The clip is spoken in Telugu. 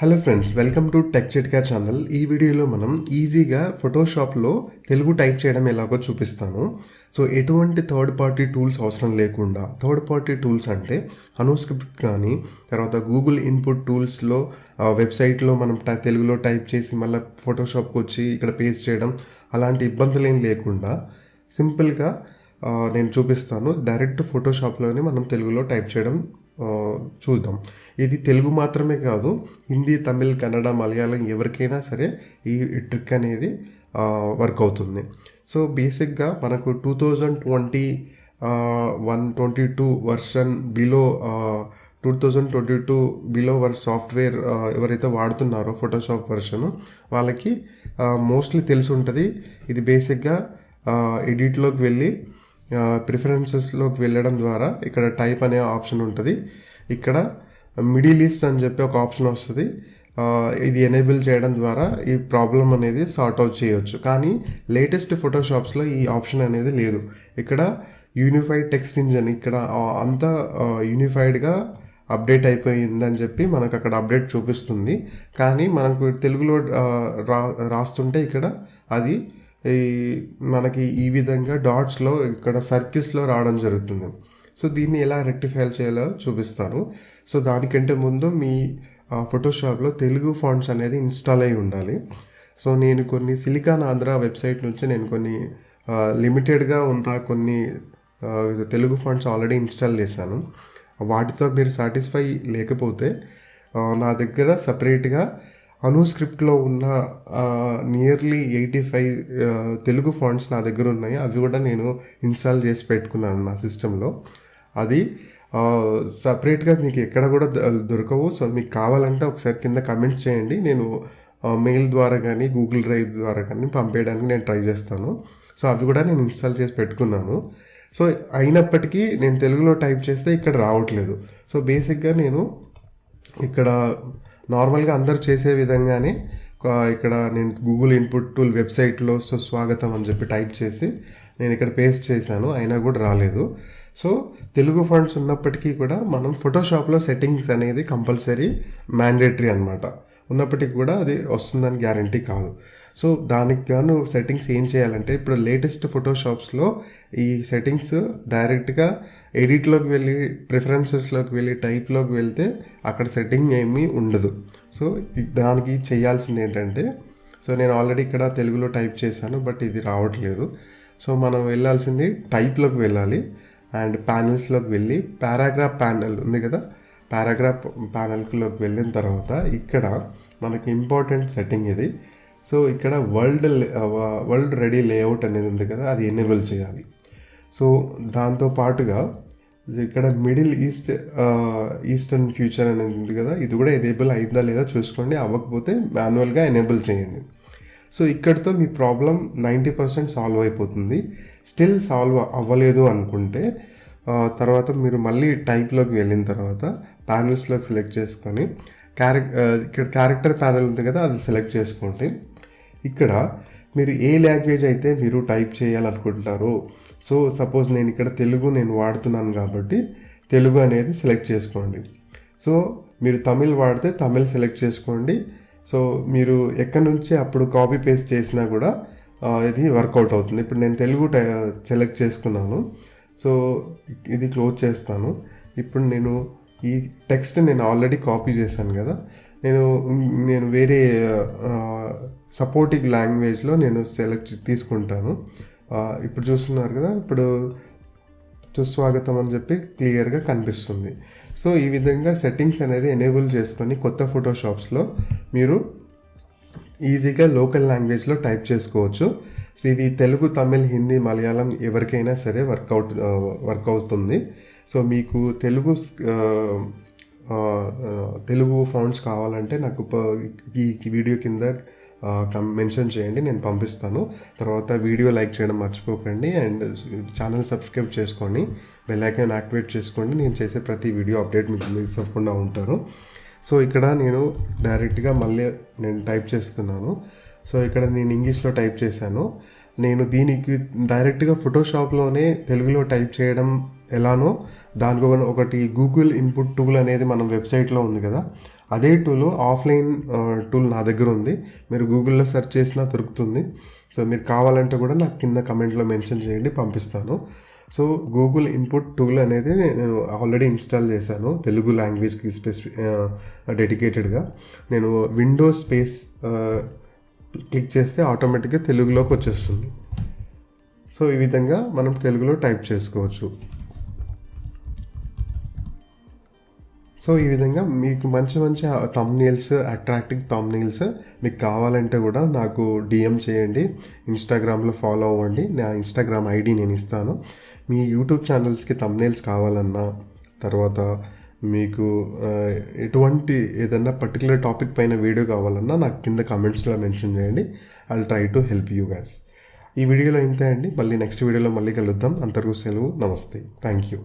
Hello friends, welcome to tech చిట్కా ఛానల్. ఈ వీడియోలో మనం ఈజీగా ఫోటోషాప్లో తెలుగు టైప్ చేయడం ఎలాగో చూపిస్తాను. సో ఎటువంటి థర్డ్ పార్టీ టూల్స్ అవసరం లేకుండా, థర్డ్ పార్టీ టూల్స్ అంటే అనుస్క్రిప్ట్ కానీ, తర్వాత గూగుల్ ఇన్పుట్ టూల్స్లో వెబ్సైట్లో మనం తెలుగులో టైప్ చేసి మళ్ళీ ఫోటోషాప్కి వచ్చి ఇక్కడ పేస్ట్ చేయడం, అలాంటి ఇబ్బందులు ఏం లేకుండా సింపుల్గా నేను చూపిస్తాను. డైరెక్ట్ ఫోటోషాప్లోనే మనం తెలుగులో టైప్ చేయడం చూద్దాం. ఇది తెలుగు మాత్రమే కాదు, హిందీ, తమిళ్, కన్నడ, మలయాళం ఎవరికైనా సరే ఈ ట్రిక్ అనేది వర్క్ అవుతుంది. సో బేసిక్గా మనకు 2022 వర్షన్ బిలో 2022 బిలో సాఫ్ట్వేర్ ఎవరైతే వాడుతున్నారో ఫోటోషాప్ వర్షన్ వాళ్ళకి మోస్ట్లీ తెలిసి ఉంటుంది. ఇది బేసిక్గా ఎడిట్లోకి వెళ్ళి ప్రిఫరెన్సెస్లోకి వెళ్ళడం ద్వారా ఇక్కడ టైప్ అనే ఆప్షన్ ఉంటుంది. ఇక్కడ మిడిల్ ఈస్ట్ అని చెప్పి ఒక ఆప్షన్ వస్తుంది. ఇది ఎనేబుల్ చేయడం ద్వారా ఈ ప్రాబ్లం అనేది సార్ట్ అవుట్ చేయొచ్చు. కానీ లేటెస్ట్ ఫోటోషాప్స్లో ఈ ఆప్షన్ అనేది లేదు. ఇక్కడ యూనిఫైడ్ టెక్స్ట్ ఇంజన్ ఇక్కడ అంతా యూనిఫైడ్గా అప్డేట్ అయిపోయిందని చెప్పి మనకు అక్కడ అప్డేట్ చూపిస్తుంది. కానీ మనకు తెలుగులో రాస్తుంటే ఇక్కడ అది మనకి ఈ విధంగా డాట్స్లో ఇక్కడ సర్కిల్స్లో రావడం జరుగుతుంది. సో దీన్ని ఎలా రెక్టిఫై చేయాలో చూపిస్తాను. సో దానికంటే ముందు మీ ఫోటోషాప్లో తెలుగు ఫాంట్స్ అనేది ఇన్స్టాల్ అయి ఉండాలి. సో నేను కొన్ని సిలికాన్ ఆంధ్ర వెబ్సైట్ నుంచి నేను కొన్ని లిమిటెడ్గా ఉన్న కొన్ని తెలుగు ఫాంట్స్ ఆల్రెడీ ఇన్స్టాల్ చేశాను. వాటితో మీరు సాటిస్ఫై లేకపోతే నా దగ్గర సపరేట్గా అనుస్క్రిప్ట్లో ఉన్న నియర్లీ 85 తెలుగు ఫాంట్స్ నా దగ్గర ఉన్నాయి. అవి కూడా నేను ఇన్స్టాల్ చేసి పెట్టుకున్నాను నా సిస్టంలో. అది సపరేట్గా మీకు ఎక్కడ కూడా దొరకవు. సో మీకు కావాలంటే ఒకసారి కింద కమెంట్ చేయండి. నేను మెయిల్ ద్వారా కానీ గూగుల్ డ్రైవ్ ద్వారా కానీ పంపేయడానికి నేను ట్రై చేస్తాను. సో అవి కూడా నేను ఇన్స్టాల్ చేసి పెట్టుకున్నాను. సో అయినప్పటికీ నేను తెలుగులో టైప్ చేస్తే ఇక్కడ రావట్లేదు. సో బేసిక్గా నేను ఇక్కడ నార్మల్గా అందరు చేసే విధంగానే ఇక్కడ నేను గూగుల్ ఇన్పుట్ టూల్ వెబ్సైట్లో స్వాగతం అని చెప్పి టైప్ చేసి నేను ఇక్కడ పేస్ట్ చేశాను, అయినా కూడా రాలేదు. సో తెలుగు ఫాంట్స్ ఉన్నప్పటికీ కూడా మనం ఫోటోషాప్లో సెట్టింగ్స్ అనేది కంపల్సరీ మ్యాండేటరీ అనమాట. ఉన్నప్పటికీ కూడా అది వస్తుందని గ్యారంటీ కాదు. సో దానికి గాను సెట్టింగ్స్ ఏం చేయాలంటే, ఇప్పుడు లేటెస్ట్ ఫోటోషాప్స్లో ఈ సెట్టింగ్స్ డైరెక్ట్గా ఎడిట్లోకి వెళ్ళి ప్రిఫరెన్సెస్లోకి వెళ్ళి టైప్లోకి వెళ్తే అక్కడ సెట్టింగ్ ఏమీ ఉండదు. సో దానికి చేయాల్సింది ఏంటంటే, సో నేను ఆల్రెడీ ఇక్కడ తెలుగులో టైప్ చేశాను, బట్ ఇది రావట్లేదు. సో మనం వెళ్ళాల్సింది టైప్లోకి వెళ్ళాలి అండ్ ప్యానల్స్లోకి వెళ్ళి పారాగ్రాఫ్ ప్యానల్ ఉంది కదా, పారాగ్రాఫ్ ప్యానల్లోకి వెళ్ళిన తర్వాత ఇక్కడ మనకి ఇంపార్టెంట్ సెట్టింగ్ ఇది. సో ఇక్కడ వరల్డ్ రెడీ లేఅవుట్ అనేది ఉంది కదా, అది ఎనేబుల్ చేయాలి. సో దాంతో పాటుగా ఇక్కడ మిడిల్ ఈస్టర్న్ ఫ్యూచర్ అనేది ఉంది కదా, ఇది కూడా ఎనేబుల్ అయిందా లేదా చూసుకోండి. అవ్వకపోతే మాన్యువల్గా ఎనేబుల్ చేయండి. సో ఇక్కడితో మీ ప్రాబ్లం 90% సాల్వ్ అయిపోతుంది. స్టిల్ సాల్వ్ అవ్వలేదు అనుకుంటే తర్వాత మీరు మళ్ళీ టైప్లోకి వెళ్ళిన తర్వాత ప్యానల్స్లోకి సెలెక్ట్ చేసుకొని ఇక్కడ క్యారెక్టర్ ప్యానల్ ఉంది కదా, అది సెలెక్ట్ చేసుకోండి. ఇక్కడ మీరు ఏ లాంగ్వేజ్ అయితే మీరు టైప్ చేయాలనుకుంటున్నారో, సో సపోజ్ నేను ఇక్కడ తెలుగు నేను వాడుతున్నాను కాబట్టి తెలుగు అనేది సెలెక్ట్ చేసుకోండి. సో మీరు తమిళ్ వాడితే తమిళ్ సెలెక్ట్ చేసుకోండి. సో మీరు ఎక్కడి నుంచి అప్పుడు కాపీ పేస్ట్ చేసినా కూడా ఇది వర్కౌట్ అవుతుంది. ఇప్పుడు నేను తెలుగు సెలెక్ట్ చేసుకున్నాను. సో ఇది క్లోజ్ చేస్తాను. ఇప్పుడు నేను ఈ టెక్స్ట్ నేను ఆల్రెడీ కాపీ చేశాను కదా, నేను వేరే సపోర్టింగ్ లాంగ్వేజ్లో నేను తీసుకుంటాను. ఇప్పుడు చూస్తున్నారు కదా, ఇప్పుడు సుస్వాగతం అని చెప్పి క్లియర్గా కనిపిస్తుంది. సో ఈ విధంగా సెట్టింగ్స్ అనేది ఎనేబుల్ చేసుకొని కొత్త ఫోటోషాప్స్లో మీరు ఈజీగా లోకల్ లాంగ్వేజ్లో టైప్ చేసుకోవచ్చు. సో ఇది తెలుగు, తమిళ్, హిందీ, మలయాళం ఎవరికైనా సరే వర్క్ అవుతుంది. సో మీకు తెలుగు ఫాంట్స్ కావాలంటే నాకు ఈ వీడియో కింద మెన్షన్ చేయండి, నేను పంపిస్తాను. తర్వాత వీడియో లైక్ చేయడం మర్చిపోకండి అండ్ ఛానల్ సబ్స్క్రైబ్ చేసుకోండి, బెల్ ఐకాన్ యాక్టివేట్ చేసుకోండి. నేను చేసే ప్రతి వీడియో అప్డేట్ మీకు మిస్ అవ్వకుండా ఉంటారు. సో ఇక్కడ నేను డైరెక్ట్గా మళ్ళీ నేను టైప్ చేస్తున్నాను. సో ఇక్కడ నేను ఇంగ్లీష్లో టైప్ చేశాను. నేను దీనికి డైరెక్ట్గా ఫోటోషాప్లోనే తెలుగులో టైప్ చేయడం ఎలానో దానికి ఒకటి గూగుల్ ఇన్పుట్ టూల్ అనేది మనం వెబ్సైట్లో ఉంది కదా, అదే టూల్ ఆఫ్లైన్ టూల్ నా దగ్గర ఉంది. మీరు గూగుల్లో సెర్చ్ చేసినా దొరుకుతుంది. సో మీరు కావాలంటే కూడా నాకు కింద కమెంట్లో మెన్షన్ చేయండి, పంపిస్తాను. సో గూగుల్ ఇన్పుట్ టూల్ అనేది నేను ఆల్రెడీ ఇన్స్టాల్ చేశాను తెలుగు లాంగ్వేజ్కి డెడికేటెడ్గా. నేను విండోస్ స్పేస్ క్లిక్ చేస్తే ఆటోమేటిక్గా తెలుగులోకి వచ్చేస్తుంది. సో ఈ విధంగా మనం తెలుగులో టైప్ చేసుకోవచ్చు. సో ఈ విధంగా మీకు మంచి మంచి థంబ్నెయిల్స్, అట్రాక్టివ్ థంబ్నెయిల్స్ మీకు కావాలంటే కూడా నాకు డిఎం చేయండి, ఇన్స్టాగ్రామ్లో ఫాలో అవ్వండి. నా ఇన్స్టాగ్రామ్ ఐడి నేను ఇస్తాను. మీ యూట్యూబ్ ఛానల్స్కి థంబ్నెయిల్స్ కావాలన్నా, తర్వాత మీకు ఎటువంటి ఏదన్నా పర్టికులర్ టాపిక్ పైన వీడియో కావాలన్నా నాకు కింద కమెంట్స్లో మెన్షన్ చేయండి. I will try to help you guys. ఈ వీడియోలో ఇంతే అండి. మళ్ళీ నెక్స్ట్ వీడియోలో మళ్ళీ కలుద్దాం. అంతవరకు సెలవు. నమస్తే. Thank you.